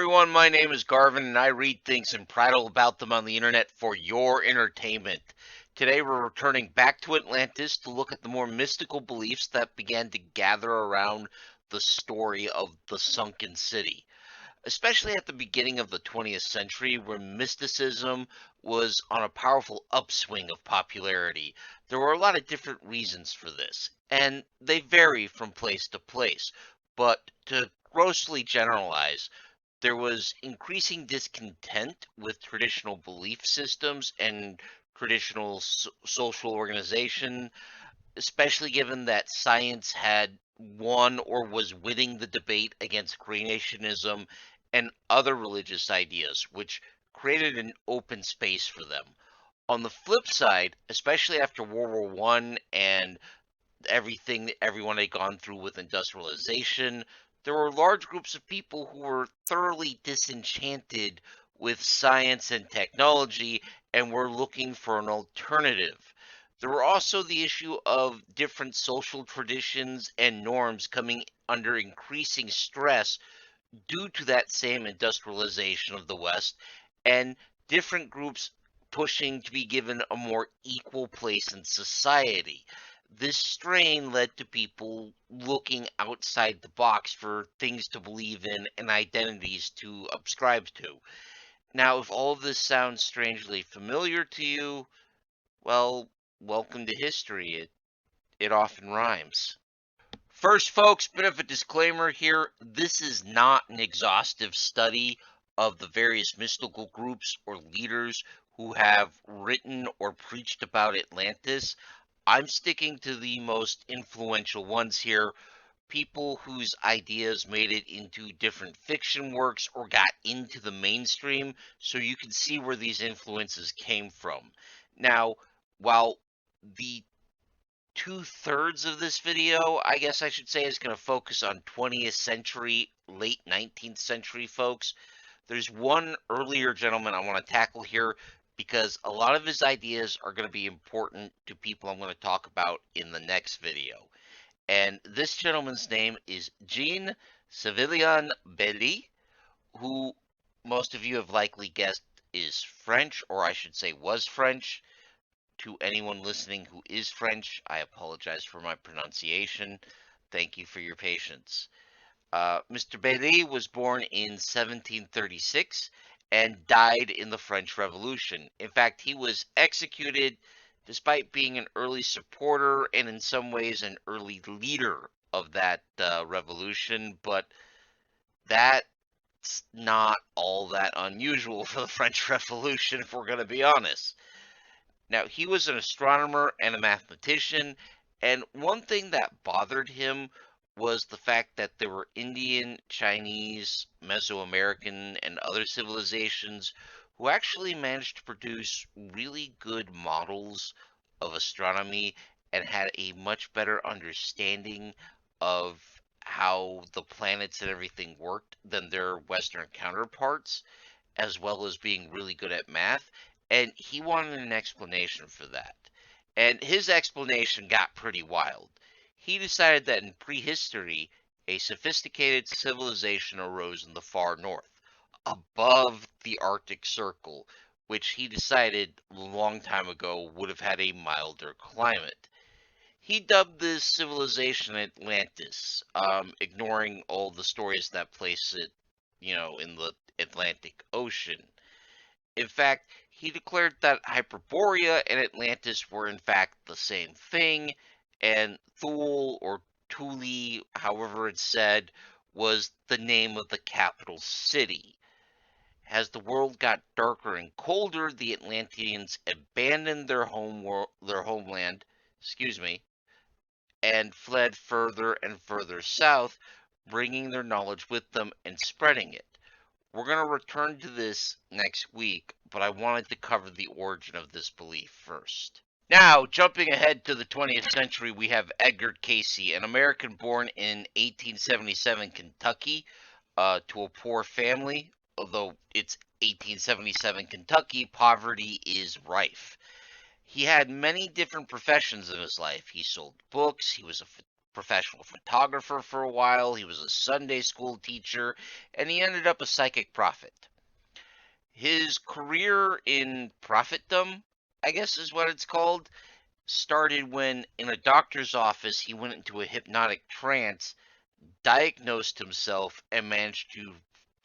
everyone, my name is Garvin and I read things and prattle about them on the internet for your entertainment. Today we're returning back to Atlantis to look at the more mystical beliefs that began to gather around the story of the sunken city, especially at the beginning of the 20th century where mysticism was on a powerful upswing of popularity. There were a lot of different reasons for this, and they vary from place to place, but to grossly generalize, there was increasing discontent with traditional belief systems and traditional social organization, especially given that science had won or was winning the debate against creationism and other religious ideas, which created an open space for them. On the flip side, especially after World War One and everything that everyone had gone through with industrialization, there were large groups of people who were thoroughly disenchanted with science and technology and were looking for an alternative. There were also the issue of different social traditions and norms coming under increasing stress due to that same industrialization of the West, and different groups pushing to be given a more equal place in society. This strain led to people looking outside the box for things to believe in and identities to subscribe to. Now, if all of this sounds strangely familiar to you, well, welcome to history. It often rhymes. First, folks, bit of a disclaimer here. This is not an exhaustive study of the various mystical groups or leaders who have written or preached about Atlantis. I'm sticking to the most influential ones here, people whose ideas made it into different fiction works or got into the mainstream, so you can see where these influences came from. Now, while the two-thirds of this video, I guess I should say, is going to focus on 20th century, late 19th century folks, there's one earlier gentleman I want to tackle here because a lot of his ideas are going to be important to people I'm going to talk about in the next video. And this gentleman's name is Jean Civilian Belli, who most of you have likely guessed is French, or I should say was French. To anyone listening who is French, I apologize for my pronunciation. Thank you for your patience. Mr. Belli was born in 1736 and died in the French Revolution. In fact, he was executed despite being an early supporter and in some ways an early leader of that revolution, but that's not all that unusual for the French Revolution, if we're going to be honest. Now, he was an astronomer and a mathematician, and one thing that bothered him was the fact that there were Indian, Chinese, Mesoamerican, and other civilizations who actually managed to produce really good models of astronomy and had a much better understanding of how the planets and everything worked than their Western counterparts, as well as being really good at math. And he wanted an explanation for that. And his explanation got pretty wild. He decided that in prehistory, a sophisticated civilization arose in the far north, above the Arctic Circle, which he decided a long time ago would have had a milder climate. He dubbed this civilization Atlantis, ignoring all the stories that place it, in the Atlantic Ocean. In fact, he declared that Hyperborea and Atlantis were in fact the same thing, and Thule or Thule, however it's said, was the name of the capital city. As the world got darker and colder, the Atlanteans abandoned their homeland, and fled further and further south, bringing their knowledge with them and spreading it. We're going to return to this next week, but I wanted to cover the origin of this belief first. Now, jumping ahead to the 20th century, we have Edgar Casey, an American born in 1877 Kentucky to a poor family. Although it's 1877 Kentucky, poverty is rife. He had many different professions in his life. He sold books, he was a professional photographer for a while, he was a Sunday school teacher, and he ended up a psychic prophet. His career in prophetdom, I guess is what it's called, started when in a doctor's office he went into a hypnotic trance, diagnosed himself, and managed to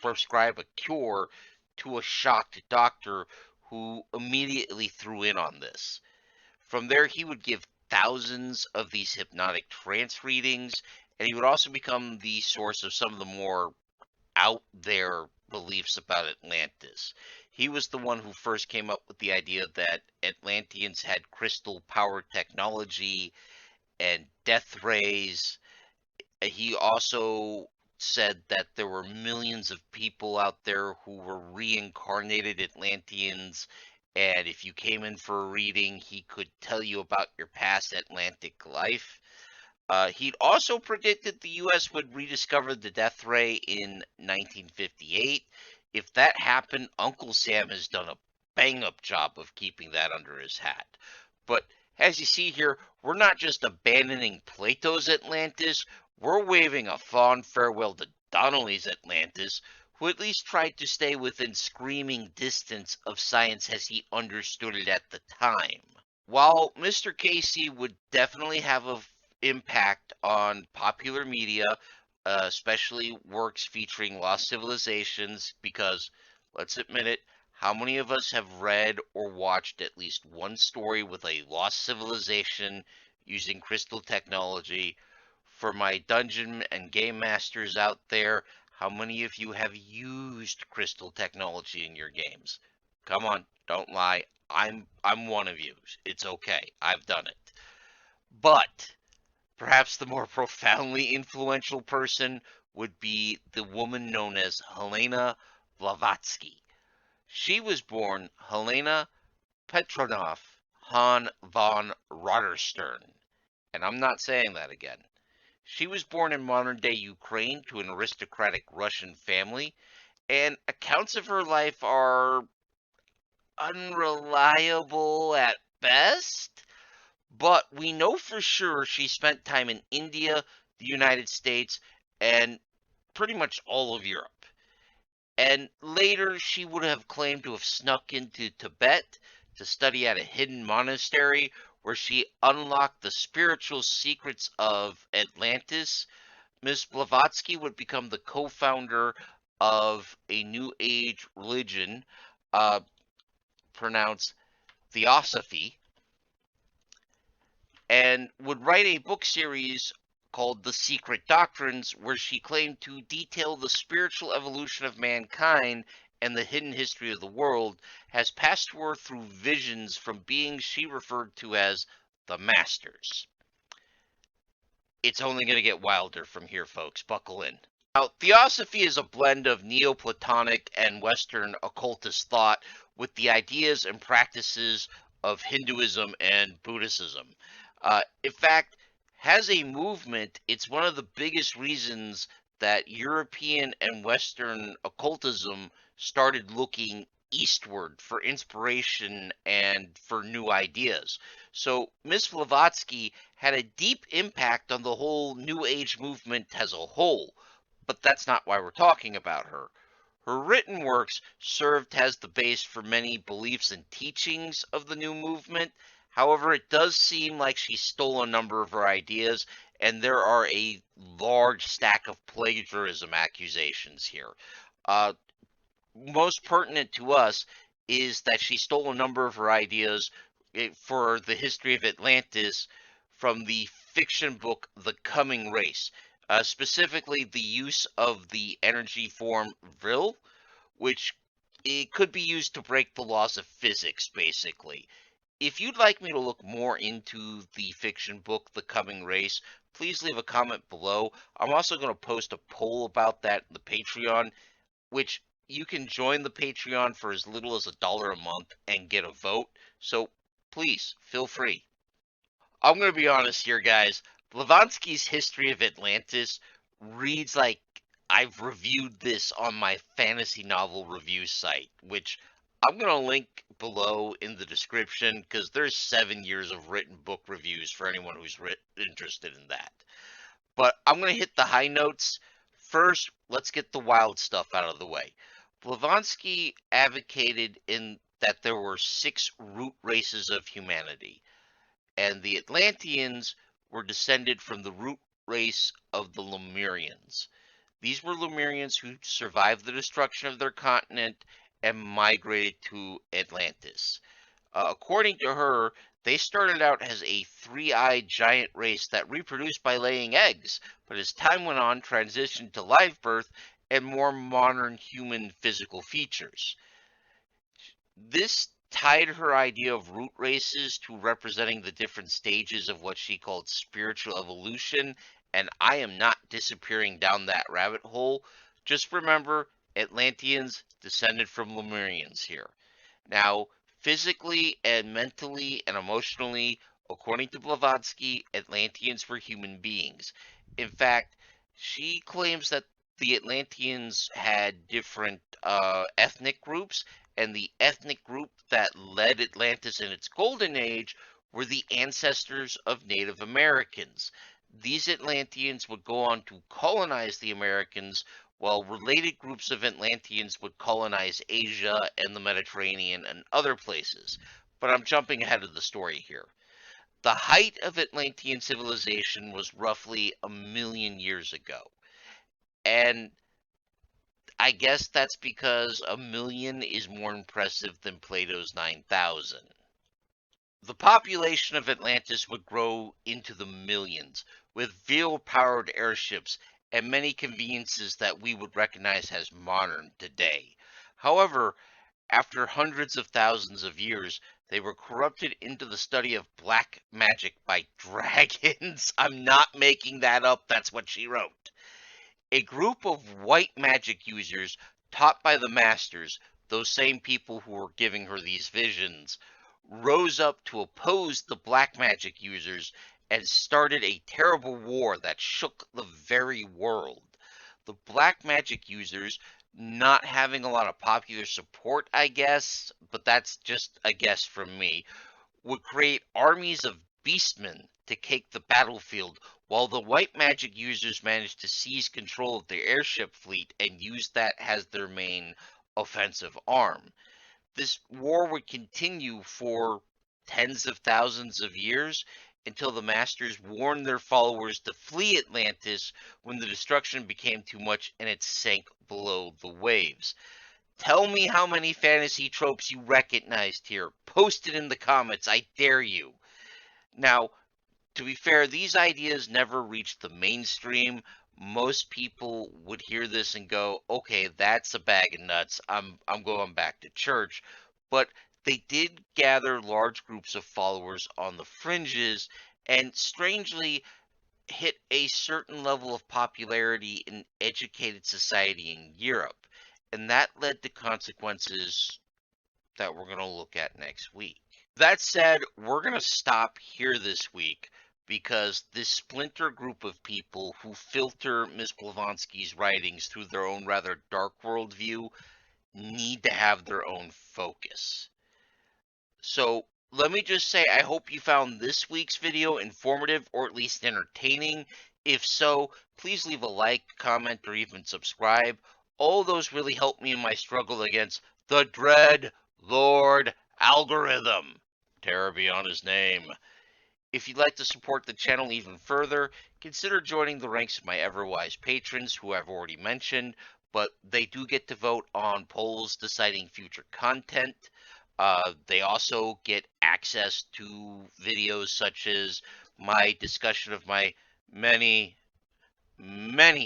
prescribe a cure to a shocked doctor who immediately threw in on this. From there, he would give thousands of these hypnotic trance readings, and he would also become the source of some of the more out there beliefs about Atlantis. He was the one who first came up with the idea that Atlanteans had crystal power technology and death rays. He also said that there were millions of people out there who were reincarnated Atlanteans, and if you came in for a reading, he could tell you about your past Atlantic life. He'd also predicted the U.S. would rediscover the death ray in 1958. If that happened, Uncle Sam has done a bang-up job of keeping that under his hat. But as you see here, we're not just abandoning Plato's Atlantis, we're waving a fond farewell to Donnelly's Atlantis, who at least tried to stay within screaming distance of science as he understood it at the time. While Mr. Casey would definitely have an impact on popular media, especially works featuring lost civilizations, because let's admit it, how many of us have read or watched at least one story with a lost civilization using crystal technology? For my dungeon and game masters out there, how many of you have used crystal technology in your games? Come on, don't lie. I'm one of you. It's okay. I've done it. But perhaps the more profoundly influential person would be the woman known as Helena Blavatsky. She was born Helena Petrovna Hahn von Roderstern, and I'm not saying that again. She was born in modern-day Ukraine to an aristocratic Russian family, and accounts of her life are unreliable at best. But we know for sure she spent time in India, the United States, and pretty much all of Europe. And later she would have claimed to have snuck into Tibet to study at a hidden monastery where she unlocked the spiritual secrets of Atlantis. Miss Blavatsky would become the co-founder of a New Age religion, uh, pronounced Theosophy, and would write a book series called The Secret Doctrines, where she claimed to detail the spiritual evolution of mankind and the hidden history of the world, has passed to her through visions from beings she referred to as the Masters. It's only going to get wilder from here, folks. Buckle in. Now, Theosophy is a blend of Neoplatonic and Western occultist thought with the ideas and practices of Hinduism and Buddhism. In fact, as a movement, it's one of the biggest reasons that European and Western occultism started looking eastward for inspiration and for new ideas. So Miss Blavatsky had a deep impact on the whole New Age movement as a whole, but that's not why we're talking about her. Her written works served as the base for many beliefs and teachings of the new movement. However, it does seem like she stole a number of her ideas, and there are a large stack of plagiarism accusations here. Most pertinent to us is that she stole a number of her ideas for the history of Atlantis from the fiction book The Coming Race, specifically the use of the energy form Vril, which it could be used to break the laws of physics, basically. If you'd like me to look more into the fiction book, The Coming Race, please leave a comment below. I'm also going to post a poll about that in the Patreon, which you can join the Patreon for as little as $1 a month and get a vote. So please, feel free. I'm going to be honest here, guys. Blavatsky's History of Atlantis reads like I've reviewed this on my fantasy novel review site, which I'm going to link below in the description because there's 7 years of written book reviews for anyone who's interested in that. But I'm going to hit the high notes. First, let's get the wild stuff out of the way. Blavatsky advocated in that there were 6 root races of humanity, and the Atlanteans were descended from the root race of the Lemurians. These were Lemurians who survived the destruction of their continent and migrated to Atlantis. According to her, they started out as a 3-eyed giant race that reproduced by laying eggs, but as time went on, transitioned to live birth and more modern human physical features. This tied her idea of root races to representing the different stages of what she called spiritual evolution, and I am not disappearing down that rabbit hole. Just remember, Atlanteans descended from Lemurians here. Now, physically and mentally and emotionally, according to Blavatsky, Atlanteans were human beings. In fact, she claims that the Atlanteans had different ethnic groups, and the ethnic group that led Atlantis in its golden age were the ancestors of Native Americans. These Atlanteans would go on to colonize the Americans, while related groups of Atlanteans would colonize Asia and the Mediterranean and other places. But I'm jumping ahead of the story here. The height of Atlantean civilization was roughly 1 million years ago. And I guess that's because 1 million is more impressive than Plato's 9,000. The population of Atlantis would grow into the millions, with fuel-powered airships and many conveniences that we would recognize as modern today. However, after hundreds of thousands of years, they were corrupted into the study of black magic by dragons. I'm not making that up, that's what she wrote. A group of white magic users taught by the masters, those same people who were giving her these visions, rose up to oppose the black magic users and started a terrible war that shook the very world. The black magic users, not having a lot of popular support, I guess, but that's just a guess from me, would create armies of beastmen to take the battlefield, while the white magic users managed to seize control of their airship fleet and use that as their main offensive arm. This war would continue for tens of thousands of years until the masters warned their followers to flee Atlantis when the destruction became too much and it sank below the waves. Tell me how many fantasy tropes you recognized here. Post it in the comments, I dare you. Now, to be fair, these ideas never reached the mainstream. Most people would hear this and go, okay, that's a bag of nuts. I'm going back to church. But they did gather large groups of followers on the fringes and strangely hit a certain level of popularity in educated society in Europe. And that led to consequences that we're going to look at next week. That said, we're going to stop here this week because this splinter group of people who filter Ms. Blavatsky's writings through their own rather dark worldview need to have their own focus. So let me just say, I hope you found this week's video informative or at least entertaining. If so, please leave a like, comment, or even subscribe. All those really help me in my struggle against the Dread Lord algorithm. Terror be on his name. If you'd like to support the channel even further, consider joining the ranks of my ever-wise patrons who I've already mentioned, but they do get to vote on polls deciding future content. They also get access to videos such as my discussion of my many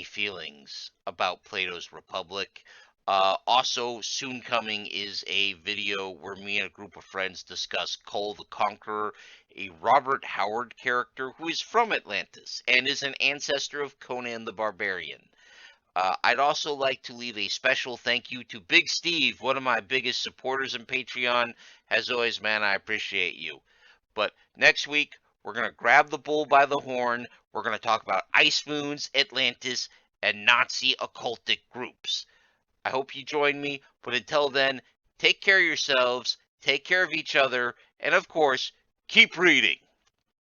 feelings about Plato's Republic. Also, soon coming is a video where me and a group of friends discuss Cole the Conqueror, a Robert Howard character who is from Atlantis and is an ancestor of Conan the Barbarian. I'd also like to leave a special thank you to Big Steve, one of my biggest supporters in Patreon. As always, man, I appreciate you. But next week, we're going to grab the bull by the horn. We're going to talk about ice moons, Atlantis, and Nazi occultic groups. I hope you join me, but until then, take care of yourselves, take care of each other, and of course, keep reading.